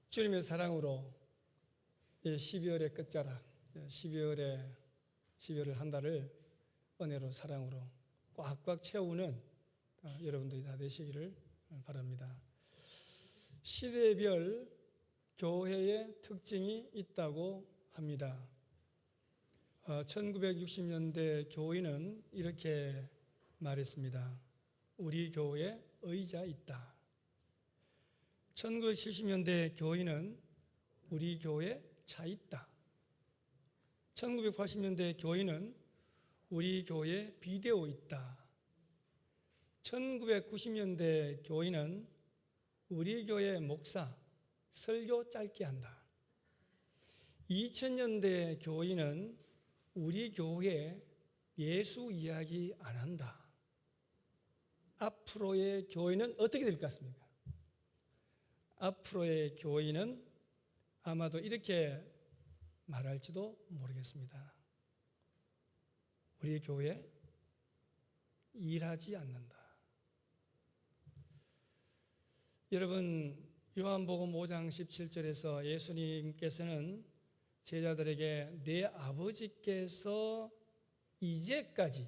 주님의 사랑으로 12월의 끝자락, 12월의 한 달을 은혜로 사랑으로 꽉꽉 채우는 여러분들이 다 되시기를 바랍니다. 시대별 교회의 특징이 있다고 합니다. 1960년대 교인은 이렇게 말했습니다. 우리 교회에 의자 있다. 1970년대 교인은 우리 교회에 차 있다. 1980년대 교인은 우리 교회에 비데오 있다. 1990년대 교인은 우리 교회 목사 설교 짧게 한다. 2000년대 교인은 우리 교회 예수 이야기 안 한다. 앞으로의 교회는 어떻게 될 것 같습니까? 앞으로의 교회는 아마도 이렇게 말할지도 모르겠습니다. 우리 교회 일하지 않는다. 여러분, 요한복음 5장 17절에서 예수님께서는 제자들에게 내 아버지께서 이제까지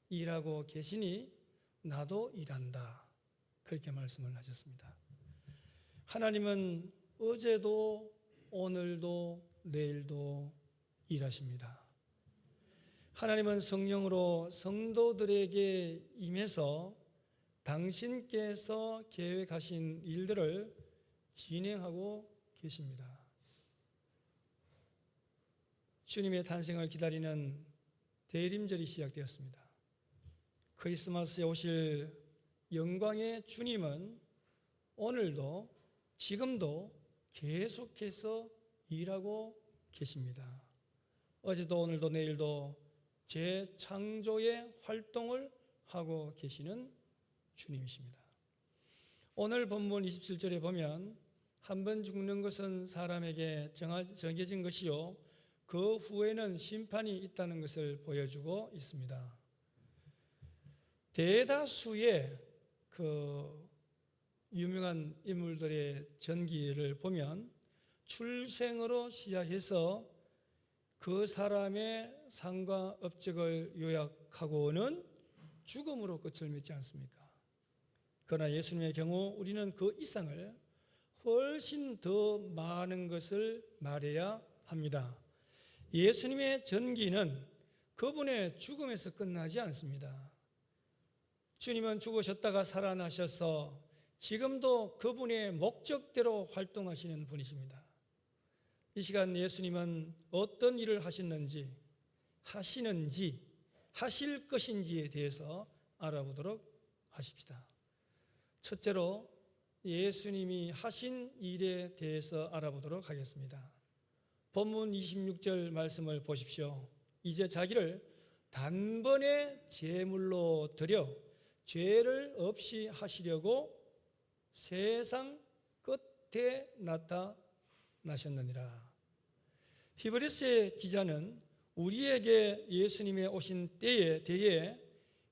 일하고 계시니 나도 일한다. 그렇게 말씀을 하셨습니다. 하나님은 어제도 오늘도 내일도 일하십니다. 하나님은 성령으로 성도들에게 임해서 당신께서 계획하신 일들을 진행하고 계십니다. 주님의 탄생을 기다리는 대림절이 시작되었습니다. 크리스마스에 오실 영광의 주님은 오늘도 지금도 계속해서 일하고 계십니다. 어제도 오늘도 내일도 재창조의 활동을 하고 계시는 주님이십니다. 오늘 본문 27절에 보면 한 번 죽는 것은 사람에게 정해진 것이요 그 후에는 심판이 있다는 것을 보여주고 있습니다. 대다수의 유명한 인물들의 전기를 보면 출생으로 시작해서 그 사람의 상과 업적을 요약하고는 죽음으로 끝을 맺지 않습니까? 그러나 예수님의 경우 우리는 그 이상을 훨씬 더 많은 것을 말해야 합니다. 예수님의 전기는 그분의 죽음에서 끝나지 않습니다. 주님은 죽으셨다가 살아나셔서 지금도 그분의 목적대로 활동하시는 분이십니다. 이 시간 예수님은 어떤 일을 하시는지, 하실 것인지에 대해서 알아보도록 하십시다. 첫째로 예수님이 하신 일에 대해서 알아보도록 하겠습니다. 본문 26절 말씀을 보십시오. 이제 자기를 단번에 제물로 드려 죄를 없이 하시려고 세상 끝에 나타나셨느니라. 히브리서의 기자는 우리에게 예수님의 오신 때에 대해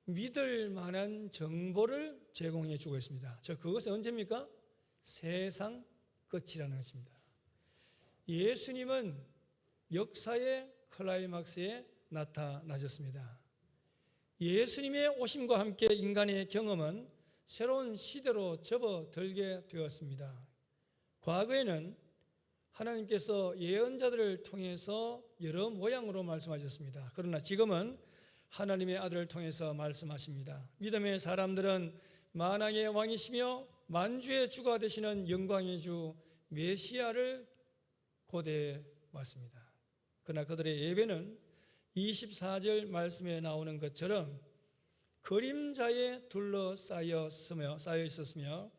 믿을 만한 정보를 제공해 주고 있습니다. 그것은 언제입니까? 세상 끝이라는 것입니다. 예수님은 역사의 클라이막스에 나타나셨습니다. 예수님의 오심과 함께 인간의 경험은 새로운 시대로 접어들게 되었습니다. 과거에는 하나님께서 예언자들을 통해서 여러 모양으로 말씀하셨습니다. 그러나 지금은 하나님의 아들을 통해서 말씀하십니다. 믿음의 사람들은 만왕의 왕이시며 만주의 주가 되시는 영광의 주 메시아를 고대해 왔습니다. 그러나 그들의 예배는 24절 말씀에 나오는 것처럼 그림자에 둘러싸여 있었으며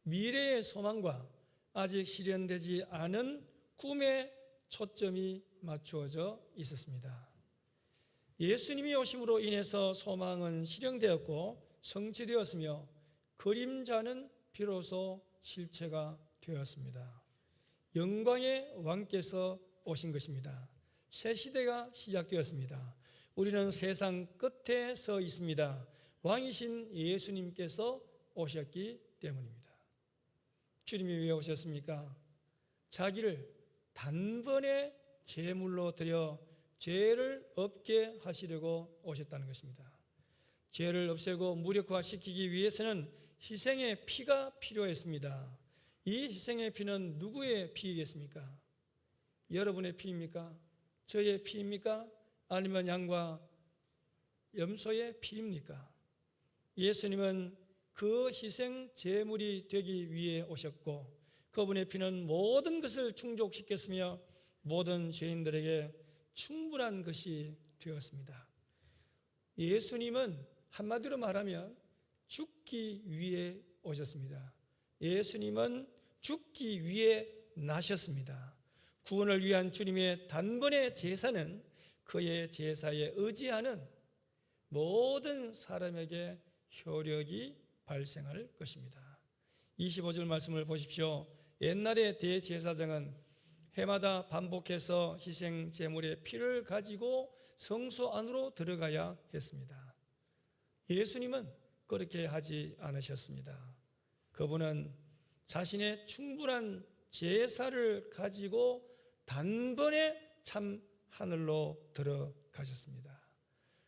미래의 소망과 아직 실현되지 않은 꿈에 초점이 맞추어져 있었습니다. 예수님이 오심으로 인해서 소망은 실현되었고 성취되었으며 그림자는 비로소 실체가 되었습니다. 영광의 왕께서 오신 것입니다. 새 시대가 시작되었습니다. 우리는 세상 끝에 서 있습니다. 왕이신 예수님께서 오셨기 때문입니다. 주님이 왜 오셨습니까? 자기를 단번에 제물로 드려 죄를 없게 하시려고 오셨다는 것입니다. 죄를 없애고 무력화시키기 위해서는 희생의 피가 필요했습니다. 이 희생의 피는 누구의 피이겠습니까? 여러분의 피입니까? 저의 피입니까? 아니면 양과 염소의 피입니까? 예수님은 그 희생 제물이 되기 위해 오셨고 그분의 피는 모든 것을 충족시켰으며 모든 죄인들에게 충분한 것이 되었습니다. 예수님은 한마디로 말하면 죽기 위해 오셨습니다. 예수님은 죽기 위해 나셨습니다. 구원을 위한 주님의 단번의 제사는 그의 제사에 의지하는 모든 사람에게 효력이 발생할 것입니다. 25절 말씀을 보십시오. 옛날의 대제사장은 해마다 반복해서 희생 제물의 피를 가지고 성소 안으로 들어가야 했습니다. 예수님은 그렇게 하지 않으셨습니다. 그분은 자신의 충분한 제사를 가지고 단번에 참 하늘로 들어가셨습니다.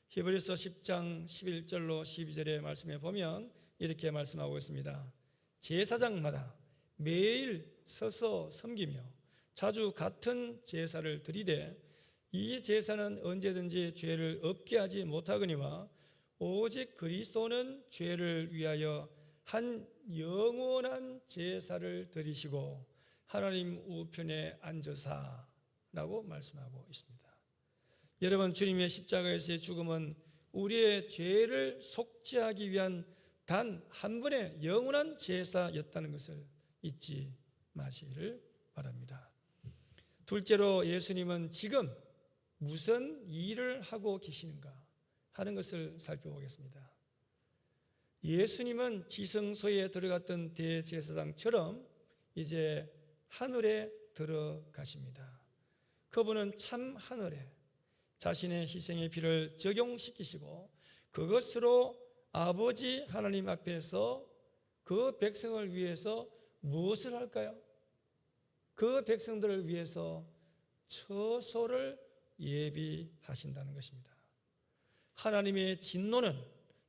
히브리서 10장 11절로 12절의 말씀에 보면 이렇게 말씀하고 있습니다. 제사장마다 매일 서서 섬기며 자주 같은 제사를 드리되 이 제사는 언제든지 죄를 없게 하지 못하거니와 오직 그리스도는 죄를 위하여 한 영원한 제사를 드리시고 하나님 우편에 앉으사라고 말씀하고 있습니다. 여러분, 주님의 십자가에서의 죽음은 우리의 죄를 속죄하기 위한 단 한 번의 영원한 제사였다는 것을 잊지 마시기를 바랍니다. 둘째로 예수님은 지금 무슨 일을 하고 계시는가 하는 것을 살펴보겠습니다. 예수님은 지성소에 들어갔던 대제사장처럼 이제 하늘에 들어가십니다. 그분은 참 하늘에 자신의 희생의 피를 적용시키시고 그것으로 아버지 하나님 앞에서 그 백성을 위해서 무엇을 할까요? 그 백성들을 위해서 처소를 예비하신다는 것입니다. 하나님의 진노는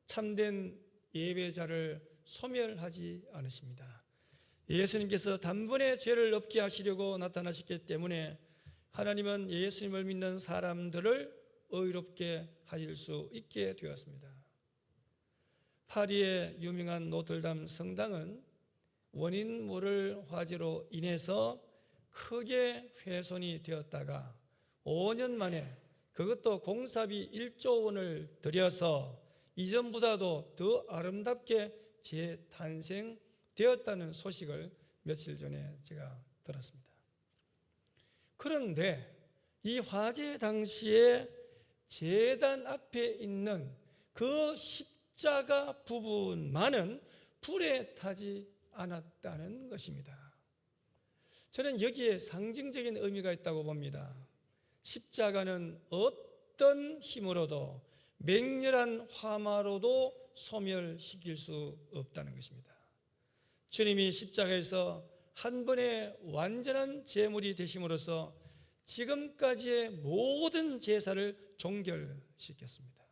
참된 예배자를 소멸하지 않으십니다. 예수님께서 단번에 죄를 없게 하시려고 나타나셨기 때문에 하나님은 예수님을 믿는 사람들을 의롭게 하실 수 있게 되었습니다. 파리의 유명한 노틀담 성당은 원인 모를 화재로 인해서 크게 훼손이 되었다가 5년 만에 그것도 공사비 1조 원을 들여서 이전보다도 더 아름답게 재탄생되었다는 소식을 며칠 전에 제가 들었습니다. 그런데 이 화재 당시에 제단 앞에 있는 그 십자가 부분만은 불에 타지 않았다는 것입니다. 저는 여기에 상징적인 의미가 있다고 봅니다. 십자가는 어떤 힘으로도 맹렬한 화마로도 소멸시킬 수 없다는 것입니다. 주님이 십자가에서 한 번의 완전한 제물이 되심으로써 지금까지의 모든 제사를 종결시켰습니다.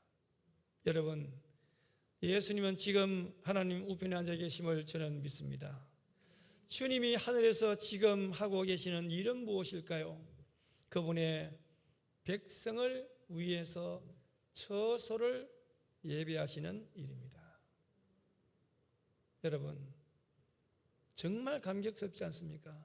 여러분, 예수님은 지금 하나님 우편에 앉아 계심을 저는 믿습니다. 주님이 하늘에서 지금 하고 계시는 일은 무엇일까요? 그분의 백성을 위해서 처소를 예배하시는 일입니다. 여러분, 정말 감격스럽지 않습니까?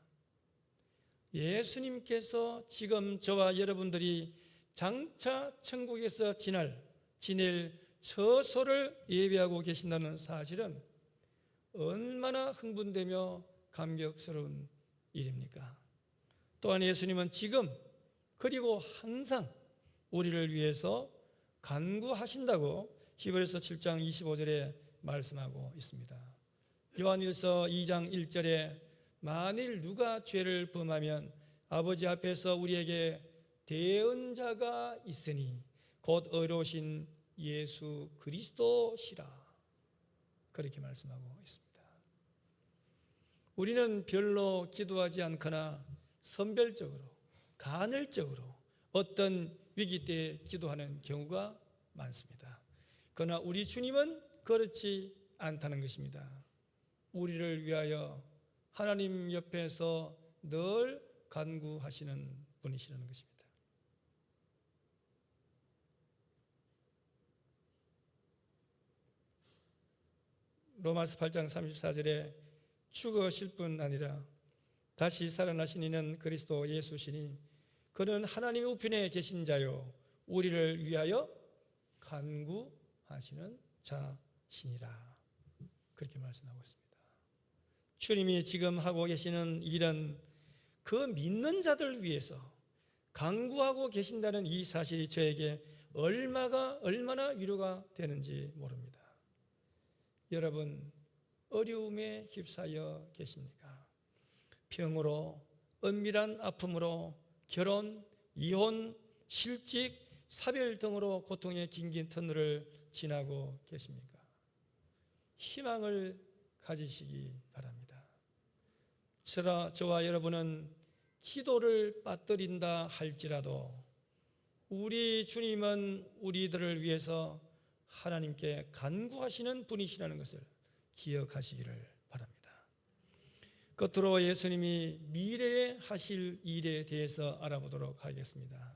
예수님께서 지금 저와 여러분들이 장차 천국에서 지낼 처소를 예배하고 계신다는 사실은 얼마나 흥분되며 감격스러운 일입니까? 또한 예수님은 지금 그리고 항상 우리를 위해서 간구하신다고 히브리서 7장 25절에 말씀하고 있습니다. 요한일서 2장 1절에 만일 누가 죄를 범하면 아버지 앞에서 우리에게 대언자가 있으니 곧 의로우신 예수 그리스도시라, 그렇게 말씀하고 있습니다. 우리는 별로 기도하지 않거나 선별적으로, 간헐적으로 어떤 위기 때 기도하는 경우가 많습니다. 그러나 우리 주님은 그렇지 않다는 것입니다. 우리를 위하여 하나님 옆에서 늘 간구하시는 분이시라는 것입니다. 로마서 8장 34절에 죽으실 뿐 아니라 다시 살아나신 이는 그리스도 예수시니 그는 하나님 우편에 계신 자요 우리를 위하여 간구하시는 자시니라. 그렇게 말씀하고 있습니다. 주님이 지금 하고 계시는 일은 그 믿는 자들 위해서 간구하고 계신다는 이 사실이 저에게 얼마나 위로가 되는지 모릅니다. 여러분, 어려움에 휩싸여 계십니까? 병으로, 은밀한 아픔으로, 결혼, 이혼, 실직, 사별 등으로 고통의 긴긴 터널을 지나고 계십니까? 희망을 가지시기 바랍니다. 저와 여러분은 기도를 빠뜨린다 할지라도 우리 주님은 우리들을 위해서 하나님께 간구하시는 분이시라는 것을 기억하시기를 바랍니다. 끝으로 예수님이 미래에 하실 일에 대해서 알아보도록 하겠습니다.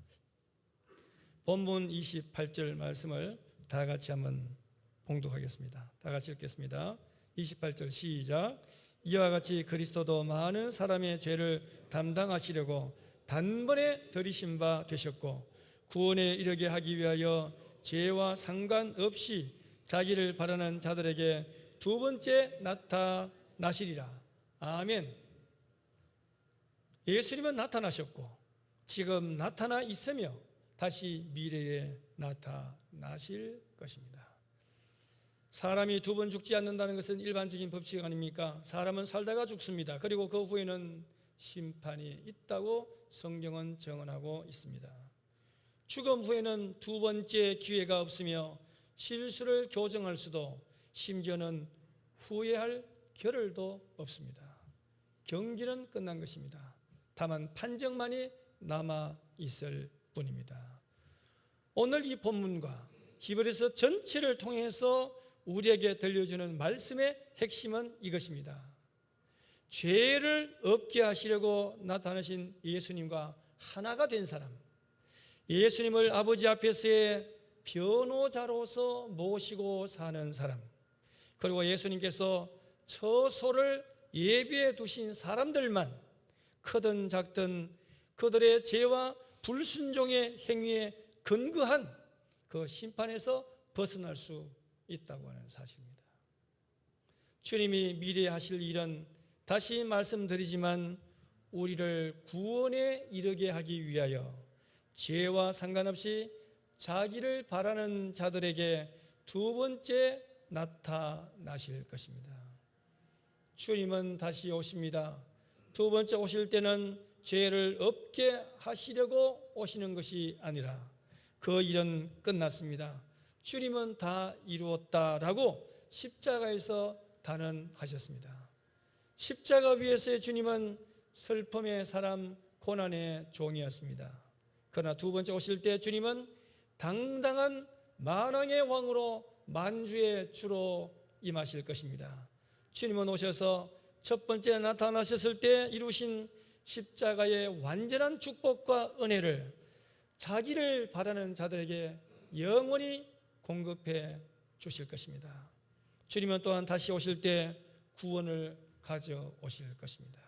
본문 28절 말씀을 다 같이 한번 봉독하겠습니다. 다 같이 읽겠습니다. 28절 시작. 이와 같이 그리스도도 많은 사람의 죄를 담당하시려고 단번에 들이신 바 되셨고 구원에 이르게 하기 위하여 죄와 상관없이 자기를 바라는 자들에게 두 번째 나타나시리라. 아멘. 예수님은 나타나셨고 지금 나타나 있으며 다시 미래에 나타나실 것입니다. 사람이 두 번 죽지 않는다는 것은 일반적인 법칙 아닙니까? 사람은 살다가 죽습니다. 그리고 그 후에는 심판이 있다고 성경은 정언하고 있습니다. 죽음 후에는 두 번째 기회가 없으며 실수를 교정할 수도 심지어는 후회할 겨를도 없습니다. 경기는 끝난 것입니다. 다만 판정만이 남아 있을 뿐입니다. 오늘 이 본문과 히브리서 전체를 통해서 우리에게 들려주는 말씀의 핵심은 이것입니다. 죄를 없게 하시려고 나타나신 예수님과 하나가 된 사람, 예수님을 아버지 앞에서의 변호자로서 모시고 사는 사람, 그리고 예수님께서 처소를 예비해 두신 사람들만 크든 작든 그들의 죄와 불순종의 행위에 근거한 그 심판에서 벗어날 수 있다고 하는 사실입니다. 주님이 미래에 하실 일은 다시 말씀드리지만 우리를 구원에 이르게 하기 위하여 죄와 상관없이 자기를 바라는 자들에게 두 번째 나타나실 것입니다. 주님은 다시 오십니다. 두 번째 오실 때는 죄를 없게 하시려고 오시는 것이 아니라 그 일은 끝났습니다. 주님은 다 이루었다라고 십자가에서 단언하셨습니다. 십자가 위에서의 주님은 슬픔의 사람, 고난의 종이었습니다. 그러나 두 번째 오실 때 주님은 당당한 만왕의 왕으로 만주의 주로 임하실 것입니다. 주님은 오셔서 첫 번째 나타나셨을 때 이루신 십자가의 완전한 축복과 은혜를 자기를 바라는 자들에게 영원히 공급해 주실 것입니다. 주님은 또한 다시 오실 때 구원을 가져오실 것입니다.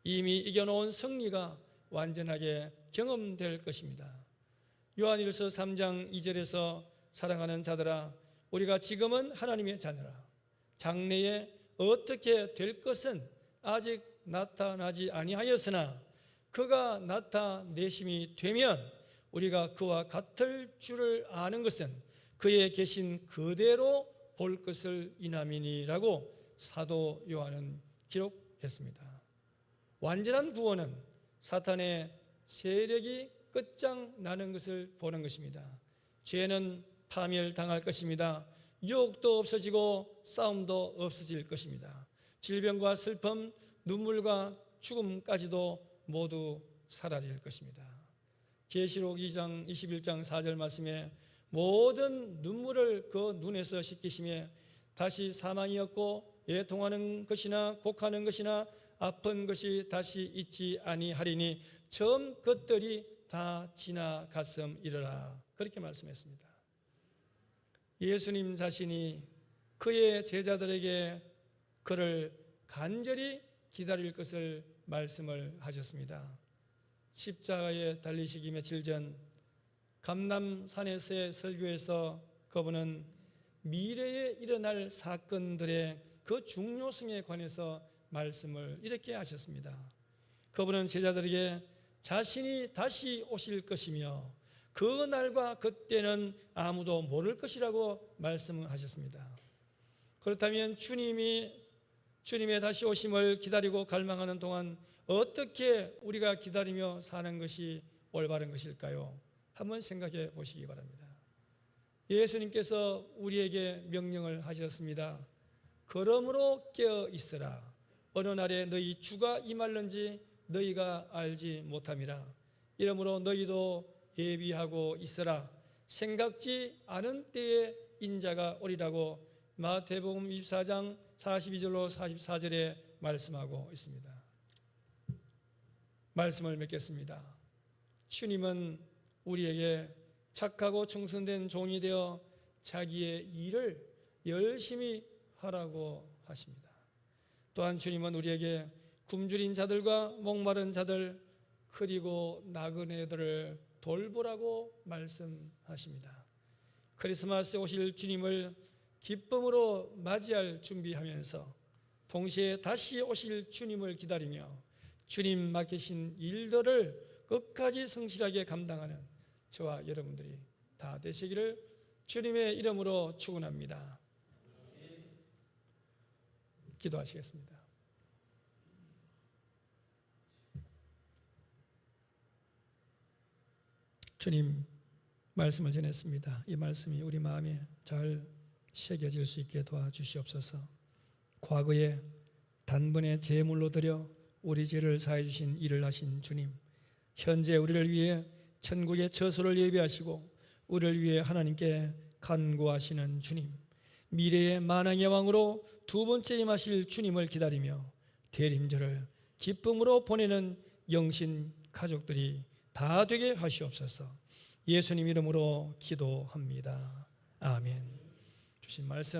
이미 이겨놓은 승리가 완전하게 경험될 것입니다. 요한일서 3장 2절에서 사랑하는 자들아 우리가 지금은 하나님의 자녀라 장래에 어떻게 될 것은 아직 나타나지 아니하였으나 그가 나타내심이 되면 우리가 그와 같을 줄을 아는 것은 그의 계신 그대로 볼 것을 인함이니라고 사도 요한은 기록했습니다. 완전한 구원은 사탄의 세력이 끝장나는 것을 보는 것입니다. 죄는 파멸당할 것입니다. 유혹도 없어지고 싸움도 없어질 것입니다. 질병과 슬픔, 눈물과 죽음까지도 모두 사라질 것입니다. 계시록 2장 21장 4절 말씀에 모든 눈물을 그 눈에서 씻기심에 다시 사망이 없고 애통하는 것이나 곡하는 것이나 아픈 것이 다시 있지 아니하리니 처음 것들이 다 지나갔음이러라. 그렇게 말씀했습니다. 예수님 자신이 그의 제자들에게 그를 간절히 기다릴 것을 말씀을 하셨습니다. 십자가에 달리시기 며칠 전 감람산에서의 설교에서 그분은 미래에 일어날 사건들의 그 중요성에 관해서 말씀을 이렇게 하셨습니다. 그분은 제자들에게 자신이 다시 오실 것이며 그 날과 그때는 아무도 모를 것이라고 말씀하셨습니다. 그렇다면 주님의 다시 오심을 기다리고 갈망하는 동안 어떻게 우리가 기다리며 사는 것이 올바른 것일까요? 한번 생각해 보시기 바랍니다. 예수님께서 우리에게 명령을 하셨습니다. 그러므로 깨어 있으라. 어느 날에 너희 주가 임할는지 너희가 알지 못함이라. 이러므로 너희도 예비하고 있으라. 생각지 않은 때에 인자가 오리라고 마태복음 24장 42절로 44절에 말씀하고 있습니다. 말씀을 맺겠습니다. 주님은 우리에게 착하고 충성된 종이 되어 자기의 일을 열심히 하라고 하십니다. 또한 주님은 우리에게 굶주린 자들과 목마른 자들 그리고 나그네들을 돌보라고 말씀하십니다. 크리스마스에 오실 주님을 기쁨으로 맞이할 준비하면서 동시에 다시 오실 주님을 기다리며 주님 맡기신 일들을 끝까지 성실하게 감당하는 저와 여러분들이 다 되시기를 주님의 이름으로 축원합니다. 기도하시겠습니다. 주님, 말씀을 전했습니다. 이 말씀이 우리 마음에 잘 새겨질 수 있게 도와주시옵소서. 과거에 단번에 제물로 드려 우리 죄를 사해 주신 일을 하신 주님, 현재 우리를 위해 천국의 처소를 예비하시고 우리를 위해 하나님께 간구하시는 주님, 미래의 만왕의 왕으로 두 번째 임하실 주님을 기다리며 대림절을 기쁨으로 보내는 영신 가족들이 다 되게 하시옵소서. 예수님 이름으로 기도합니다. 아멘. 주신 말씀